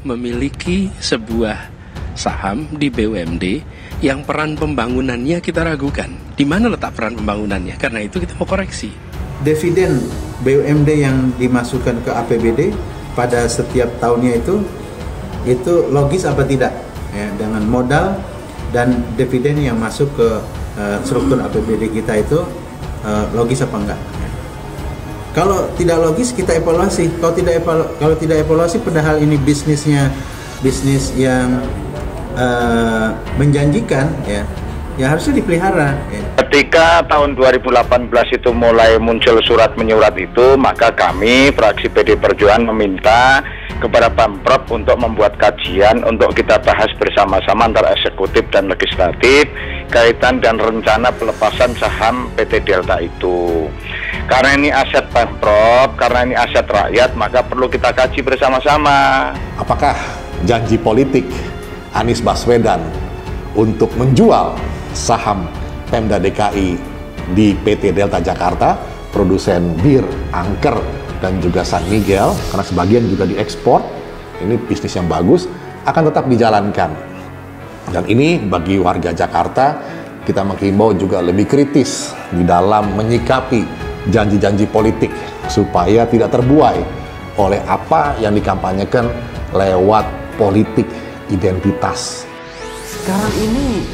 memiliki sebuah saham di BUMD yang peran pembangunannya kita ragukan. Di mana letak peran pembangunannya? Karena itu kita mau koreksi. Dividen BUMD yang dimasukkan ke APBD pada setiap tahunnya itu logis apa tidak? Ya, dengan modal dan dividen yang masuk ke struktur APBD kita itu logis apa enggak? Kalau tidak logis kita evaluasi. Kalau tidak evaluasi, padahal ini bisnis yang menjanjikan, ya harusnya dipelihara. Ya. Ketika tahun 2018 itu mulai muncul surat menyurat itu, maka kami fraksi PD Perjuangan meminta kepada Pemprov untuk membuat kajian untuk kita bahas bersama-sama antara eksekutif dan legislatif kaitan dan rencana pelepasan saham PT Delta itu. Karena ini aset Pemprov, karena ini aset rakyat, maka perlu kita kaji bersama-sama. Apakah janji politik Anies Baswedan untuk menjual saham Pemda DKI di PT Delta Jakarta, produsen bir, angker, dan juga San Miguel, karena sebagian juga diekspor, ini bisnis yang bagus, akan tetap dijalankan. Dan ini bagi warga Jakarta, kita menghimbau juga lebih kritis di dalam menyikapi janji-janji politik, supaya tidak terbuai oleh apa yang dikampanyekan lewat politik identitas. Sekarang ini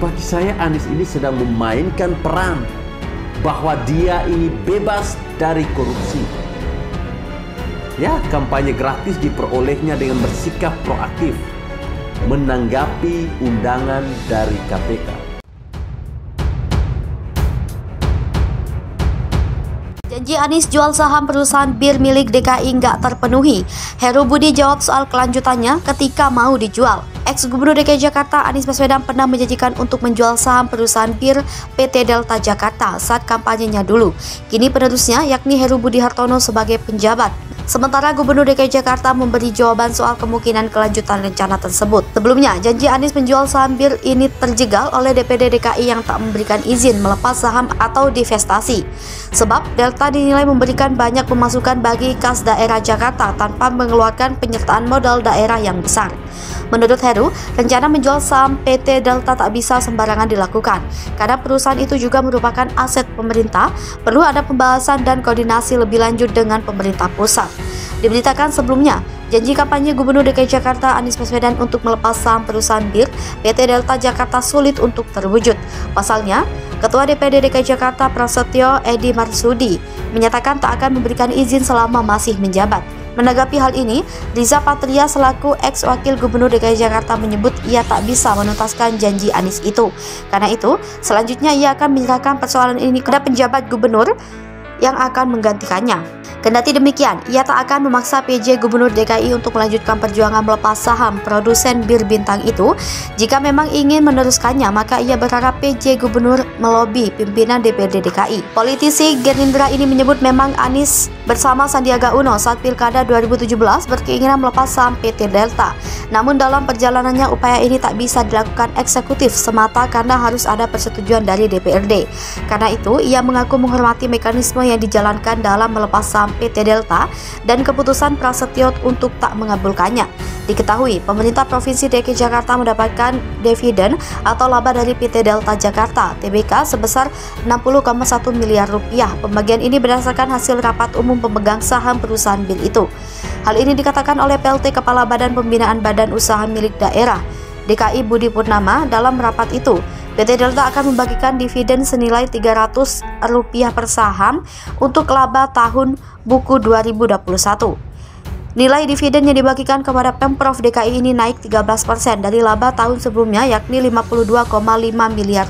bagi saya Anies ini sedang memainkan peran bahwa dia ini bebas dari korupsi. Ya, kampanye gratis diperolehnya dengan bersikap proaktif menanggapi undangan dari KPK. Janji Anies jual saham perusahaan bir milik DKI nggak terpenuhi. Heru Budi jawab soal kelanjutannya ketika mau dijual. Ex-Gubernur DKI Jakarta Anies Baswedan pernah menjanjikan untuk menjual saham perusahaan bir PT Delta Jakarta saat kampanyenya dulu. Kini penerusnya yakni Heru Budi Hartono sebagai penjabat. Sementara Gubernur DKI Jakarta memberi jawaban soal kemungkinan kelanjutan rencana tersebut. Sebelumnya, janji Anies menjual saham bir ini terjegal oleh DPD DKI yang tak memberikan izin melepas saham atau divestasi. Sebab Delta dinilai memberikan banyak pemasukan bagi kas daerah Jakarta tanpa mengeluarkan penyertaan modal daerah yang besar. Menurut Heru, rencana menjual saham PT Delta tak bisa sembarangan dilakukan, karena perusahaan itu juga merupakan aset pemerintah, perlu ada pembahasan dan koordinasi lebih lanjut dengan pemerintah pusat. Diberitakan sebelumnya, janji kampanye Gubernur DKI Jakarta Anies Baswedan untuk melepas saham perusahaan bir PT Delta Jakarta sulit untuk terwujud. Pasalnya, Ketua DPD DKI Jakarta Prasetyo Edi Marsudi menyatakan tak akan memberikan izin selama masih menjabat. Menanggapi hal ini, Riza Patria selaku ex-wakil Gubernur DKI Jakarta menyebut ia tak bisa menuntaskan janji Anies itu. Karena itu, selanjutnya ia akan menyerahkan persoalan ini kepada penjabat gubernur yang akan menggantikannya. Kendati demikian, ia tak akan memaksa PJ Gubernur DKI untuk melanjutkan perjuangan melepas saham produsen bir bintang itu. Jika memang ingin meneruskannya, maka ia berharap PJ Gubernur melobi pimpinan DPD DKI. Politisi Gerindra ini menyebut memang Anies bersama Sandiaga Uno saat Pilkada 2017 berkeinginan melepas saham PT Delta. Namun dalam perjalanannya upaya ini tak bisa dilakukan eksekutif semata karena harus ada persetujuan dari DPRD. Karena itu, ia mengaku menghormati mekanisme yang dijalankan dalam melepas saham PT Delta dan keputusan Prasetyo untuk tak mengabulkannya. Diketahui, pemerintah Provinsi DKI Jakarta mendapatkan dividen atau laba dari PT Delta Jakarta (TBK) sebesar 60,1 miliar rupiah. Pembagian ini berdasarkan hasil rapat umum pemegang saham perusahaan bir itu. Hal ini dikatakan oleh PLT Kepala Badan Pembinaan Badan Usaha Milik Daerah DKI Budi Purnama dalam rapat itu. PT Delta akan membagikan dividen senilai Rp300 per saham untuk laba tahun buku 2021. Nilai dividen yang dibagikan kepada Pemprov DKI ini naik 13% dari laba tahun sebelumnya, yakni Rp52,5 miliar.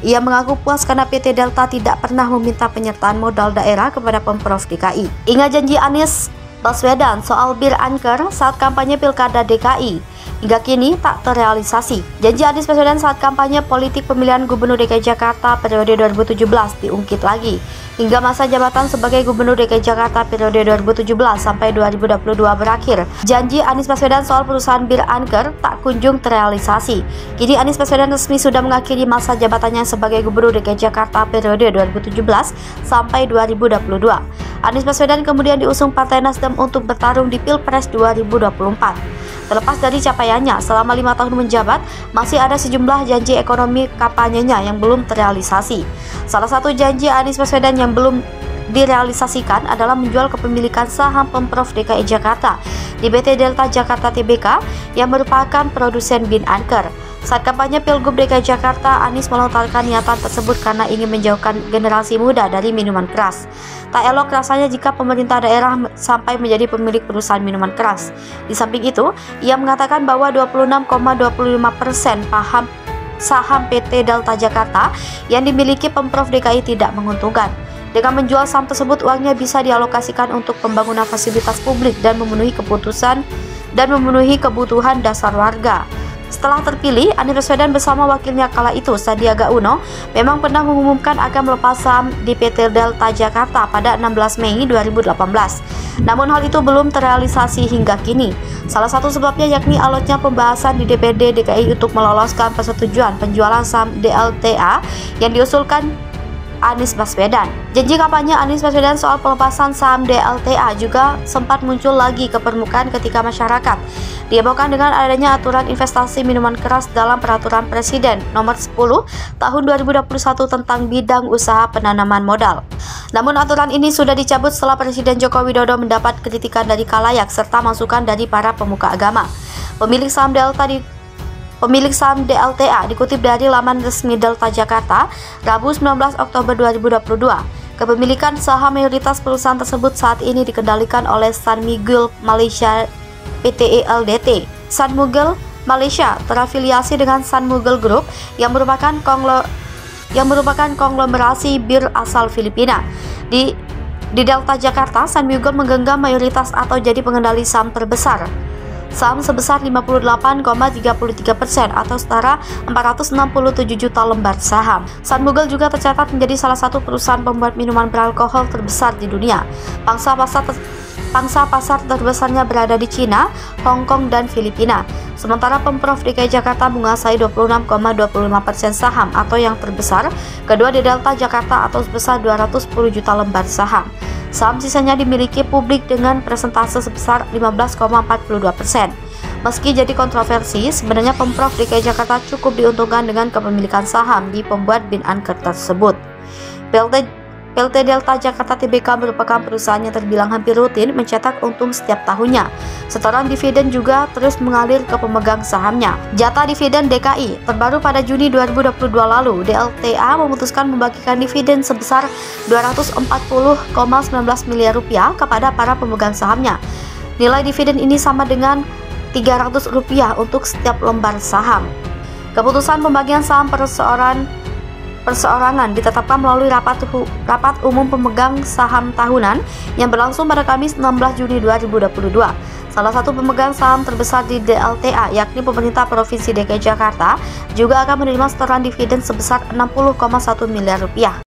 Ia mengaku puas karena PT Delta tidak pernah meminta penyertaan modal daerah kepada Pemprov DKI. Ingat janji Anies Baswedan soal bir angker saat kampanye Pilkada DKI. hingga kini tak terrealisasi. Janji Anies Baswedan saat kampanye politik pemilihan Gubernur DKI Jakarta periode 2017 diungkit lagi. Hingga masa jabatan sebagai Gubernur DKI Jakarta periode 2017 sampai 2022 berakhir, janji Anies Baswedan soal perusahaan bir Anchor tak kunjung terrealisasi. Kini Anies Baswedan resmi sudah mengakhiri masa jabatannya sebagai Gubernur DKI Jakarta periode 2017 sampai 2022. Anies Baswedan kemudian diusung Partai Nasdem untuk bertarung di Pilpres 2024. Terlepas dari capaiannya, selama 5 tahun menjabat, masih ada sejumlah janji ekonomi kampanyenya yang belum terrealisasi. Salah satu janji Anies Baswedan yang belum direalisasikan adalah menjual kepemilikan saham Pemprov DKI Jakarta di PT Delta Jakarta Tbk yang merupakan produsen bin Anchor. Saat kampanye Pilgub DKI Jakarta, Anies melontarkan niatan tersebut karena ingin menjauhkan generasi muda dari minuman keras. Tak elok rasanya jika pemerintah daerah sampai menjadi pemilik perusahaan minuman keras. Di samping itu, ia mengatakan bahwa 26,25% saham PT Delta Jakarta yang dimiliki Pemprov DKI tidak menguntungkan. Dengan menjual saham tersebut, uangnya bisa dialokasikan untuk pembangunan fasilitas publik dan memenuhi kebutuhan dasar warga. Setelah terpilih, Anies Baswedan bersama wakilnya kala itu, Sandiaga Uno, memang pernah mengumumkan akan melepas saham di PT Delta Jakarta pada 16 Mei 2018. Namun hal itu belum terrealisasi hingga kini. Salah satu sebabnya yakni alotnya pembahasan di DPD DKI untuk meloloskan persetujuan penjualan saham DLTA yang diusulkan Anies Baswedan. Janji kampanye Anies Baswedan soal pelepasan saham DLTA juga sempat muncul lagi ke permukaan ketika masyarakat dihebohkan dengan adanya aturan investasi minuman keras dalam Peraturan Presiden Nomor 10 Tahun 2021 tentang bidang usaha penanaman modal. Namun aturan ini sudah dicabut setelah Presiden Joko Widodo mendapat kritikan dari khalayak serta masukan dari para pemuka agama. Pemilik saham DLTA dikutip dari laman resmi Delta Jakarta, Rabu 19 Oktober 2022. Kepemilikan saham mayoritas perusahaan tersebut saat ini dikendalikan oleh San Miguel Malaysia Pte Ldt. San Miguel Malaysia terafiliasi dengan San Miguel Group yang merupakan konglomerasi bir asal Filipina. Di Delta Jakarta, San Miguel menggenggam mayoritas atau jadi pengendali saham terbesar. Saham sebesar 58,33% atau setara 467 juta lembar saham. San Miguel juga tercatat menjadi salah satu perusahaan pembuat minuman beralkohol terbesar di dunia. Pangsa pasar terbesarnya berada di Cina, Hong Kong, dan Filipina. Sementara Pemprov DKI Jakarta menguasai 26,25% saham atau yang terbesar kedua di Delta Jakarta atau sebesar 210 juta lembar saham. Saham sisanya dimiliki publik dengan persentase sebesar 15,42%. Meski jadi kontroversi, sebenarnya Pemprov DKI Jakarta cukup diuntungkan dengan kepemilikan saham di pembuat bin Anchor tersebut. PT Delta Jakarta Tbk merupakan perusahaan yang terbilang hampir rutin mencetak untung setiap tahunnya. Setoran dividen juga terus mengalir ke pemegang sahamnya. Jatah dividen DKI terbaru pada Juni 2022 lalu, DLTA memutuskan membagikan dividen sebesar 240,19 miliar rupiah kepada para pemegang sahamnya. Nilai dividen ini sama dengan Rp300 untuk setiap lembar saham. Keputusan pembagian saham perseorangan ditetapkan melalui rapat umum pemegang saham tahunan yang berlangsung pada Kamis 16 Juni 2022. Salah satu pemegang saham terbesar di DLTA, yakni pemerintah Provinsi DKI Jakarta, juga akan menerima setoran dividen sebesar Rp60,1 miliar.